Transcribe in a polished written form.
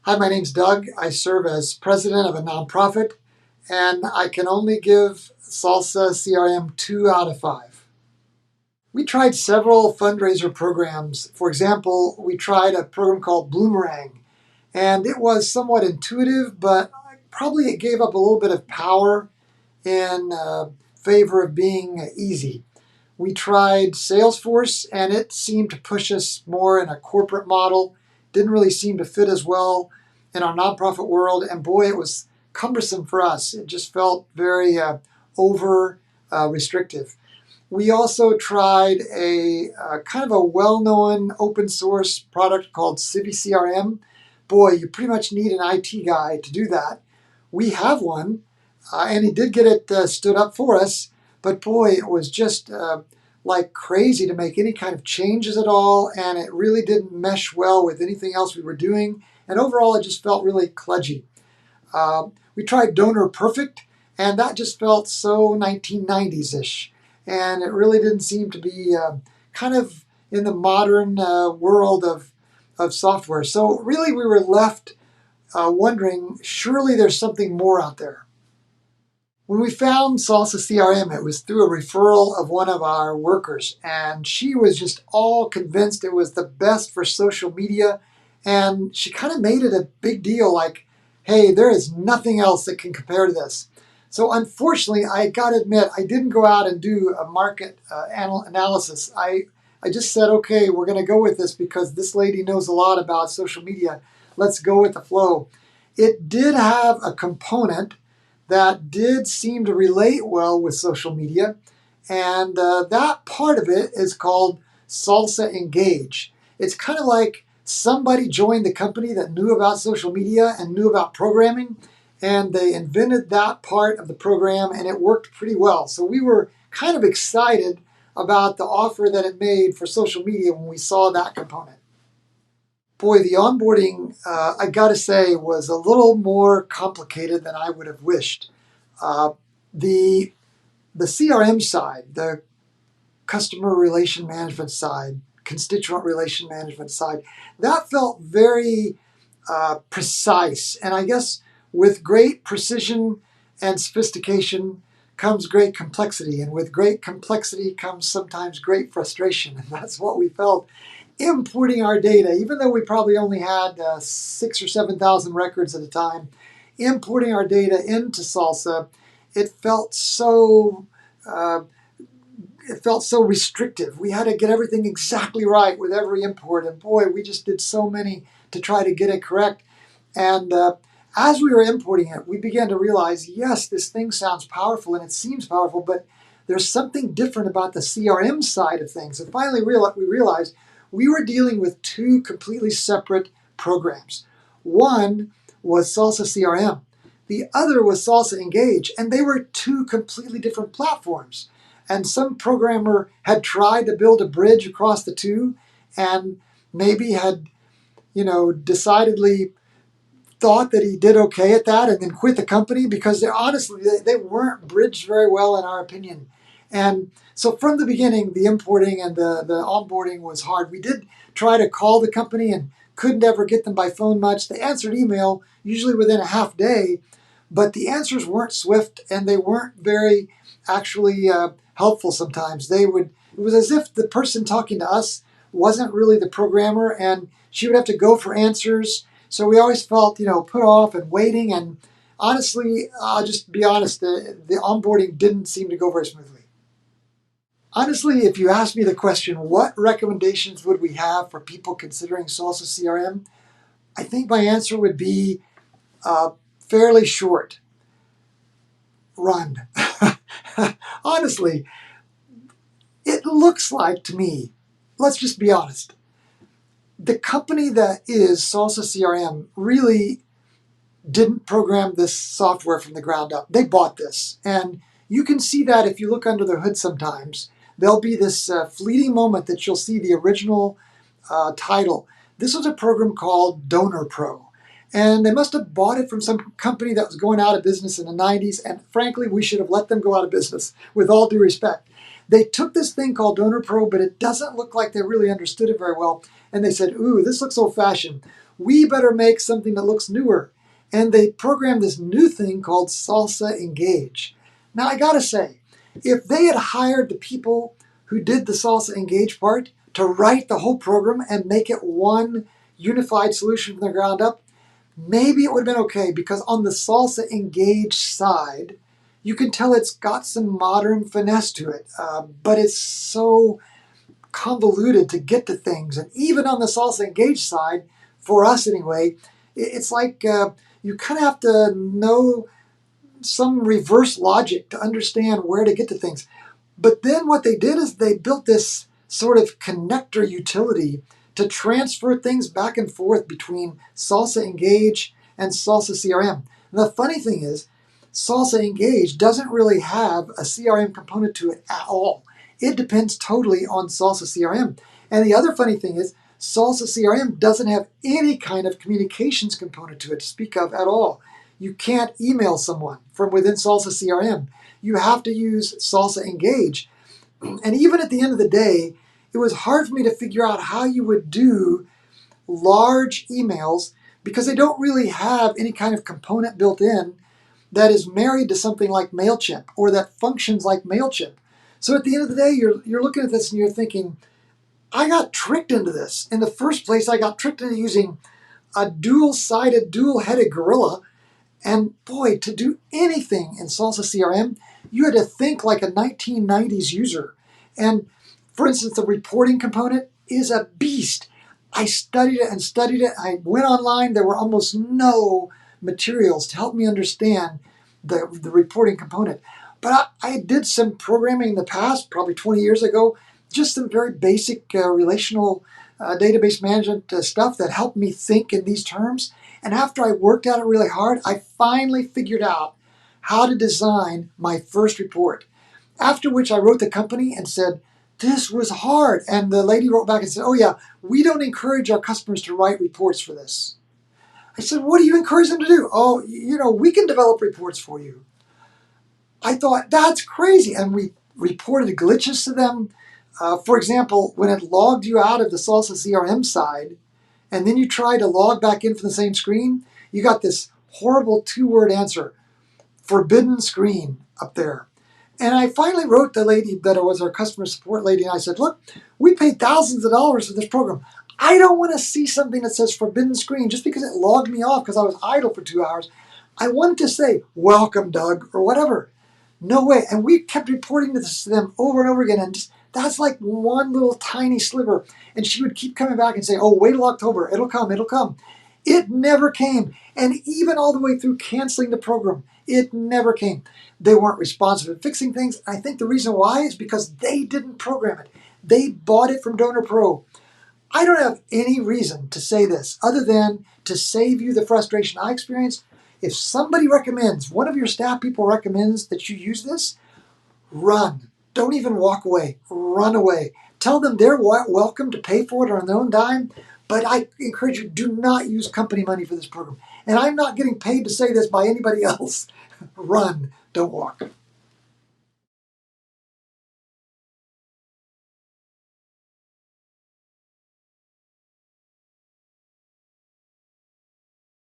Hi, my name's Doug. I serve as president of a nonprofit, and I can only give Salsa CRM 2 out of 5. We tried several fundraiser programs. For example, we tried a program called Bloomerang, and it was somewhat intuitive, but probably it gave up a little bit of power in favor of being easy. We tried Salesforce, and it seemed to push us more in a corporate model. Didn't really seem to fit as well in our nonprofit world, and boy, it was cumbersome for us. It just felt very over restrictive. We also tried a kind of a well-known open source product called CRM. Boy, you pretty much need an IT guy to do that. We have one, and he did get it stood up for us, but boy, it was just like crazy to make any kind of changes at all, and it really didn't mesh well with anything else we were doing, and overall it just felt really kludgy. We tried Donor Perfect, and that just felt so 1990s-ish, and it really didn't seem to be kind of in the modern world of software. So really we were left wondering, surely there's something more out there. When we found Salsa CRM, it was through a referral of one of our workers, and she was just all convinced it was the best for social media, and she kind of made it a big deal, like, hey, there is nothing else that can compare to this. So unfortunately, I got to admit, I didn't go out and do a market analysis. I just said, okay, we're going to go with this because this lady knows a lot about social media. Let's go with the flow. It did have a component that did seem to relate well with social media, and that part of it is called Salsa Engage. It's kind of like somebody joined the company that knew about social media and knew about programming, and they invented that part of the program, and it worked pretty well. So we were kind of excited about the offer that it made for social media when we saw that component. Boy, the onboarding, I got to say, was a little more complicated than I would have wished. Uh, the CRM side, the customer relation management side, constituent relation management side, that felt very precise. And I guess with great precision and sophistication comes great complexity. And with great complexity comes sometimes great frustration. And that's what we felt importing our data, even though we probably only had 6,000 or 7,000 records at a time, importing our data into Salsa, it felt so restrictive. We had to get everything exactly right with every import, and boy, we just did so many to try to get it correct. And as we were importing it, we began to realize, yes, this thing sounds powerful and it seems powerful, but there's something different about the CRM side of things. And finally, we realized we were dealing with two completely separate programs. One was Salsa CRM. The other was Salsa Engage, and they were two completely different platforms. And some programmer had tried to build a bridge across the two, and maybe had, decidedly thought that he did okay at that, and then quit the company because they weren't bridged very well in our opinion. And so from the beginning, the importing and the onboarding was hard. We did try to call the company and couldn't ever get them by phone much. They answered email usually within a half day, but the answers weren't swift and they weren't very actually helpful sometimes. It was as if the person talking to us wasn't really the programmer, and she would have to go for answers. So we always felt, put off and waiting. And honestly, I'll just be honest, the onboarding didn't seem to go very smoothly. Honestly, if you ask me the question, what recommendations would we have for people considering Salsa CRM? I think my answer would be fairly short. Run. Honestly, it looks like to me, let's just be honest, the company that is Salsa CRM really didn't program this software from the ground up. They bought this. And you can see that if you look under the hood sometimes. There'll be this fleeting moment that you'll see the original title. This was a program called Donor Pro. And they must have bought it from some company that was going out of business in the 90s. And frankly, we should have let them go out of business, with all due respect. They took this thing called Donor Pro, but it doesn't look like they really understood it very well. And they said, ooh, this looks old-fashioned. we better make something that looks newer. And they programmed this new thing called Salsa Engage. Now, I gotta say, if they had hired the people who did the Salsa Engage part to write the whole program and make it one unified solution from the ground up, maybe it would have been okay, because on the Salsa Engage side, you can tell it's got some modern finesse to it, but it's so convoluted to get to things. And even on the Salsa Engage side, for us anyway, it's like you kind of have to know some reverse logic to understand where to get to things. But then what they did is they built this sort of connector utility to transfer things back and forth between Salsa Engage and Salsa CRM. And the funny thing is, Salsa Engage doesn't really have a CRM component to it at all. It depends totally on Salsa CRM. And the other funny thing is, Salsa CRM doesn't have any kind of communications component to it to speak of at all. You can't email someone from within Salsa CRM. You have to use Salsa Engage. And even at the end of the day, it was hard for me to figure out how you would do large emails, because they don't really have any kind of component built in that is married to something like MailChimp or that functions like MailChimp. So at the end of the day, you're looking at this and you're thinking, I got tricked into this. In the first place, I got tricked into using a dual-sided, dual-headed gorilla. And boy, to do anything in Salsa CRM, you had to think like a 1990s user. And for instance, the reporting component is a beast. I studied it and studied it. I went online. There were almost no materials to help me understand the reporting component. But I did some programming in the past, probably 20 years ago, just some very basic relational database management stuff that helped me think in these terms. And after I worked at it really hard, I finally figured out how to design my first report. After which I wrote the company and said, this was hard. And the lady wrote back and said, oh yeah, we don't encourage our customers to write reports for this. I said, what do you encourage them to do? Oh, we can develop reports for you. I thought, that's crazy. And we reported glitches to them. For example, when it logged you out of the Salsa CRM side, and then you try to log back in from the same screen, you got this horrible 2-word answer, forbidden screen up there. And I finally wrote the lady that was our customer support lady, and I said, look, we paid thousands of dollars for this program. I don't want to see something that says forbidden screen just because it logged me off because I was idle for 2 hours. I wanted to say, welcome, Doug, or whatever. No way. And we kept reporting this to them over and over again, and just, that's like one little tiny sliver. And she would keep coming back and say, oh, wait till October. It'll come. It'll come. It never came. And even all the way through canceling the program, it never came. They weren't responsive at fixing things. I think the reason why is because they didn't program it. They bought it from Donor Pro. I don't have any reason to say this other than to save you the frustration I experienced. If somebody recommends, one of your staff people recommends that you use this, run. Don't even walk away. Run away. Tell them they're welcome to pay for it on their own dime, but I encourage you, do not use company money for this program. And I'm not getting paid to say this by anybody else. Run. Don't walk.